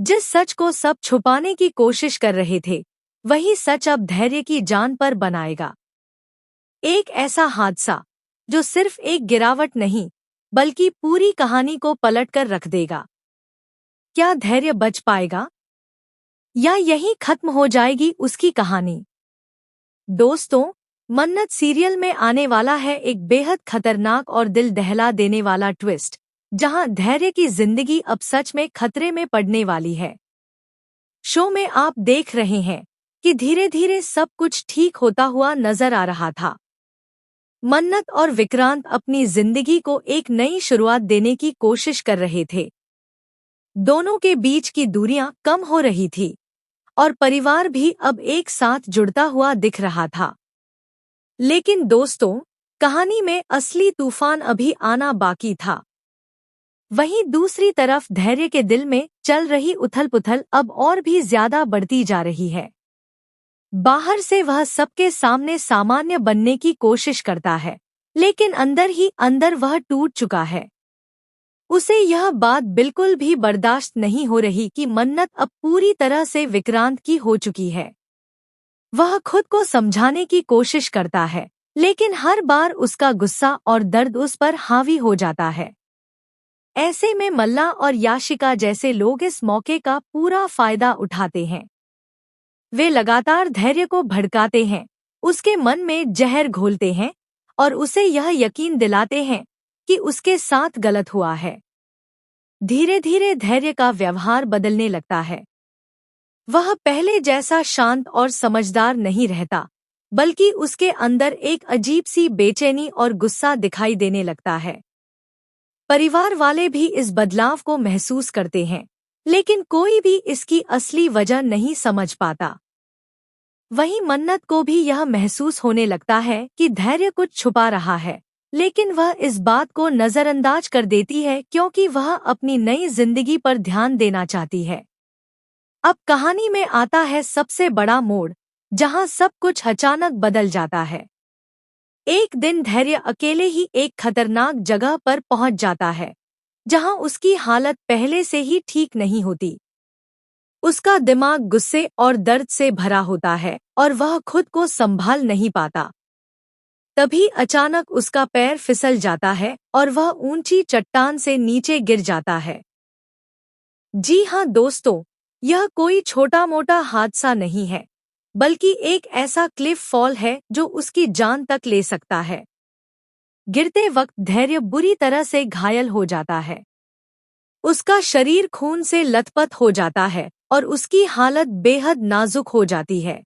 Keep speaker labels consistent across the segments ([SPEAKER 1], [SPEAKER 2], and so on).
[SPEAKER 1] जिस सच को सब छुपाने की कोशिश कर रहे थे, वही सच अब धैर्य की जान पर बनाएगा। एक ऐसा हादसा जो सिर्फ एक गिरावट नहीं, बल्कि पूरी कहानी को पलटकर रख देगा। क्या धैर्य बच पाएगा, या यहीं खत्म हो जाएगी उसकी कहानी? दोस्तों, मन्नत सीरियल में आने वाला है एक बेहद खतरनाक और दिल दहला देने वाला ट्विस्ट, जहां धैर्य की जिंदगी अब सच में खतरे में पड़ने वाली है। शो में आप देख रहे हैं कि धीरे धीरे सब कुछ ठीक होता हुआ नजर आ रहा था। मन्नत और विक्रांत अपनी जिंदगी को एक नई शुरुआत देने की कोशिश कर रहे थे। दोनों के बीच की दूरियां कम हो रही थी और परिवार भी अब एक साथ जुड़ता हुआ दिख रहा था। लेकिन दोस्तों, कहानी में असली तूफान अभी आना बाकी था। वहीं दूसरी तरफ धैर्य के दिल में चल रही उथल-पुथल अब और भी ज्यादा बढ़ती जा रही है। बाहर से वह सबके सामने सामान्य बनने की कोशिश करता है, लेकिन अंदर ही अंदर वह टूट चुका है। उसे यह बात बिल्कुल भी बर्दाश्त नहीं हो रही कि मन्नत अब पूरी तरह से विक्रांत की हो चुकी है। वह खुद को समझाने की कोशिश करता है, लेकिन हर बार उसका गुस्सा और दर्द उस पर हावी हो जाता है। ऐसे में मल्ला और याशिका जैसे लोग इस मौके का पूरा फायदा उठाते हैं। वे लगातार धैर्य को भड़काते हैं, उसके मन में जहर घोलते हैं और उसे यह यकीन दिलाते हैं कि उसके साथ गलत हुआ है। धीरे धीरे धैर्य का व्यवहार बदलने लगता है। वह पहले जैसा शांत और समझदार नहीं रहता, बल्कि उसके अंदर एक अजीब सी बेचैनी और गुस्सा दिखाई देने लगता है। परिवार वाले भी इस बदलाव को महसूस करते हैं, लेकिन कोई भी इसकी असली वजह नहीं समझ पाता। वहीं मन्नत को भी यह महसूस होने लगता है कि धैर्य कुछ छुपा रहा है, लेकिन वह इस बात को नजरअंदाज कर देती है क्योंकि वह अपनी नई जिंदगी पर ध्यान देना चाहती है। अब कहानी में आता है सबसे बड़ा मोड़, जहां सब कुछ अचानक बदल जाता है। एक दिन धैर्य अकेले ही एक खतरनाक जगह पर पहुंच जाता है, जहां उसकी हालत पहले से ही ठीक नहीं होती। उसका दिमाग गुस्से और दर्द से भरा होता है और वह खुद को संभाल नहीं पाता। तभी अचानक उसका पैर फिसल जाता है और वह ऊंची चट्टान से नीचे गिर जाता है। जी हाँ दोस्तों, यह कोई छोटा मोटा हादसा नहीं है, बल्कि एक ऐसा क्लिफ फॉल है जो उसकी जान तक ले सकता है। गिरते वक्त धैर्य बुरी तरह से घायल हो जाता है। उसका शरीर खून से लथपथ हो जाता है और उसकी हालत बेहद नाजुक हो जाती है।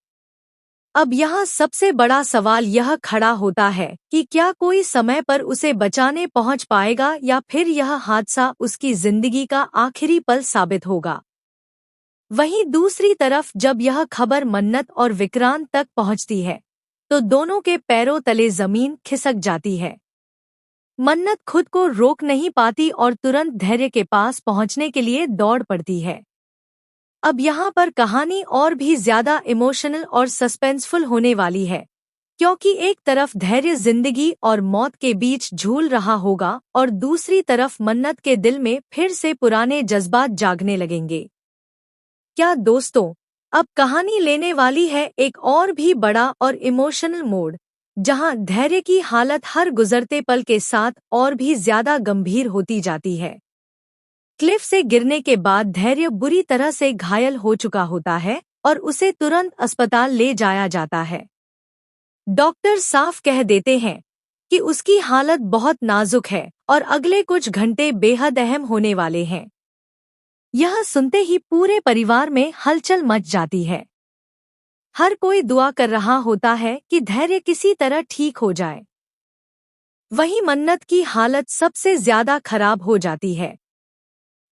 [SPEAKER 1] अब यहाँ सबसे बड़ा सवाल यह खड़ा होता है कि क्या कोई समय पर उसे बचाने पहुंच पाएगा या फिर यह हादसा उसकी जिंदगी का आखिरी पल साबित होगा। वहीं दूसरी तरफ जब यह खबर मन्नत और विक्रांत तक पहुंचती है, तो दोनों के पैरों तले जमीन खिसक जाती है। मन्नत खुद को रोक नहीं पाती और तुरंत धैर्य के पास पहुंचने के लिए दौड़ पड़ती है। अब यहाँ पर कहानी और भी ज्यादा इमोशनल और सस्पेंसफुल होने वाली है, क्योंकि एक तरफ धैर्य जिंदगी और मौत के बीच झूल रहा होगा और दूसरी तरफ मन्नत के दिल में फिर से पुराने जज्बात जागने लगेंगे। क्या दोस्तों, अब कहानी लेने वाली है एक और भी बड़ा और इमोशनल मोड़, जहां धैर्य की हालत हर गुजरते पल के साथ और भी ज्यादा गंभीर होती जाती है। क्लिफ से गिरने के बाद धैर्य बुरी तरह से घायल हो चुका होता है और उसे तुरंत अस्पताल ले जाया जाता है। डॉक्टर साफ कह देते हैं कि उसकी हालत बहुत नाजुक है और अगले कुछ घंटे बेहद अहम होने वाले हैं। यह सुनते ही पूरे परिवार में हलचल मच जाती है। हर कोई दुआ कर रहा होता है कि धैर्य किसी तरह ठीक हो जाए। वहीं मन्नत की हालत सबसे ज्यादा खराब हो जाती है।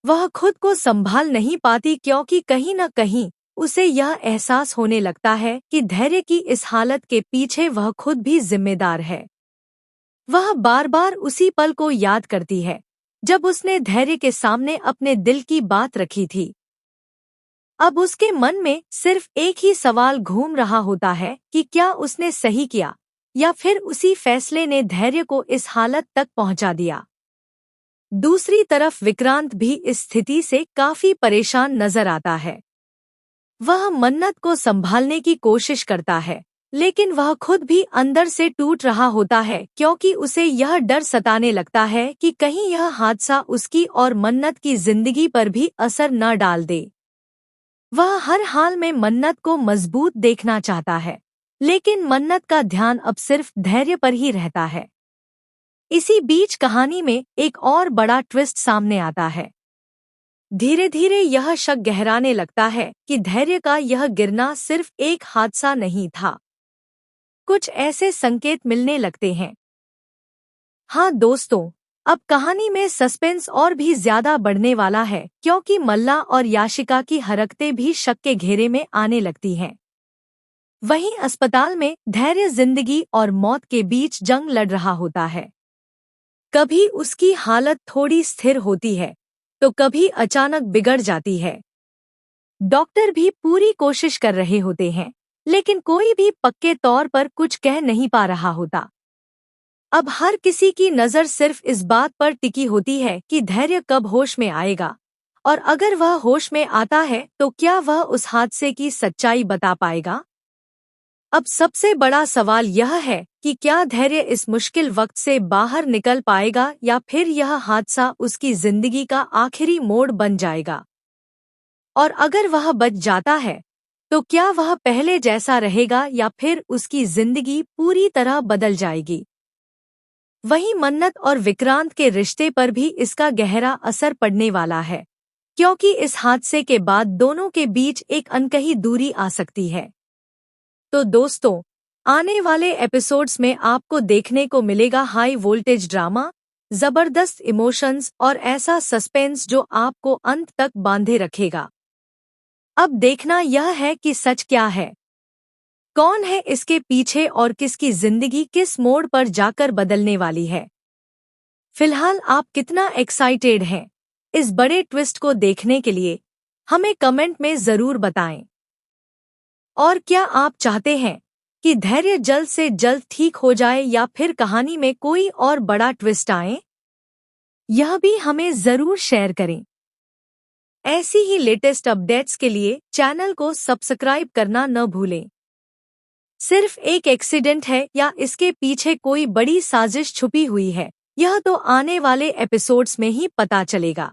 [SPEAKER 1] वह खुद को संभाल नहीं पाती क्योंकि कहीं न कहीं उसे यह एहसास होने लगता है कि धैर्य की इस हालत के पीछे वह खुद भी जिम्मेदार है। वह बार बार उसी पल को याद करती है जब उसने धैर्य के सामने अपने दिल की बात रखी थी। अब उसके मन में सिर्फ एक ही सवाल घूम रहा होता है कि क्या उसने सही किया या फिर उसी फैसले ने धैर्य को इस हालत तक पहुंचा दिया। दूसरी तरफ विक्रांत भी इस स्थिति से काफी परेशान नजर आता है। वह मन्नत को संभालने की कोशिश करता है, लेकिन वह खुद भी अंदर से टूट रहा होता है क्योंकि उसे यह डर सताने लगता है कि कहीं यह हादसा उसकी और मन्नत की जिंदगी पर भी असर न डाल दे। वह हर हाल में मन्नत को मजबूत देखना चाहता है, लेकिन मन्नत का ध्यान अब सिर्फ धैर्य पर ही रहता है। इसी बीच कहानी में एक और बड़ा ट्विस्ट सामने आता है। धीरे धीरे यह शक गहराने लगता है कि धैर्य का यह गिरना सिर्फ एक हादसा नहीं था। कुछ ऐसे संकेत मिलने लगते हैं। हाँ दोस्तों, अब कहानी में सस्पेंस और भी ज्यादा बढ़ने वाला है क्योंकि मल्ला और याशिका की हरकतें भी शक के घेरे में आने लगती हैं। वहीं अस्पताल में धैर्य जिंदगी और मौत के बीच जंग लड़ रहा होता है। कभी उसकी हालत थोड़ी स्थिर होती है तो कभी अचानक बिगड़ जाती है। डॉक्टर भी पूरी कोशिश कर रहे होते हैं, लेकिन कोई भी पक्के तौर पर कुछ कह नहीं पा रहा होता। अब हर किसी की नज़र सिर्फ इस बात पर टिकी होती है कि धैर्य कब होश में आएगा, और अगर वह होश में आता है तो क्या वह उस हादसे की सच्चाई बता पाएगा। अब सबसे बड़ा सवाल यह है कि क्या धैर्य इस मुश्किल वक्त से बाहर निकल पाएगा या फिर यह हादसा उसकी जिंदगी का आखिरी मोड़ बन जाएगा। और अगर वह बच जाता है तो क्या वह पहले जैसा रहेगा या फिर उसकी जिंदगी पूरी तरह बदल जाएगी। वहीं मन्नत और विक्रांत के रिश्ते पर भी इसका गहरा असर पड़ने वाला है, क्योंकि इस हादसे के बाद दोनों के बीच एक अनकही दूरी आ सकती है। तो दोस्तों, आने वाले एपिसोड्स में आपको देखने को मिलेगा हाई वोल्टेज ड्रामा, जबरदस्त इमोशंस और ऐसा सस्पेंस जो आपको अंत तक बांधे रखेगा। अब देखना यह है कि सच क्या है, कौन है इसके पीछे और किसकी जिंदगी किस मोड़ पर जाकर बदलने वाली है। फिलहाल आप कितना एक्साइटेड हैं इस बड़े ट्विस्ट को देखने के लिए, हमें कमेंट में जरूर बताएं। और क्या आप चाहते हैं कि धैर्य जल्द से जल्द ठीक हो जाए या फिर कहानी में कोई और बड़ा ट्विस्ट आए? यह भी हमें जरूर शेयर करें। ऐसी ही लेटेस्ट अपडेट्स के लिए चैनल को सब्सक्राइब करना न भूलें। सिर्फ एक एक्सीडेंट है या इसके पीछे कोई बड़ी साजिश छुपी हुई है, यह तो आने वाले एपिसोड्स में ही पता चलेगा।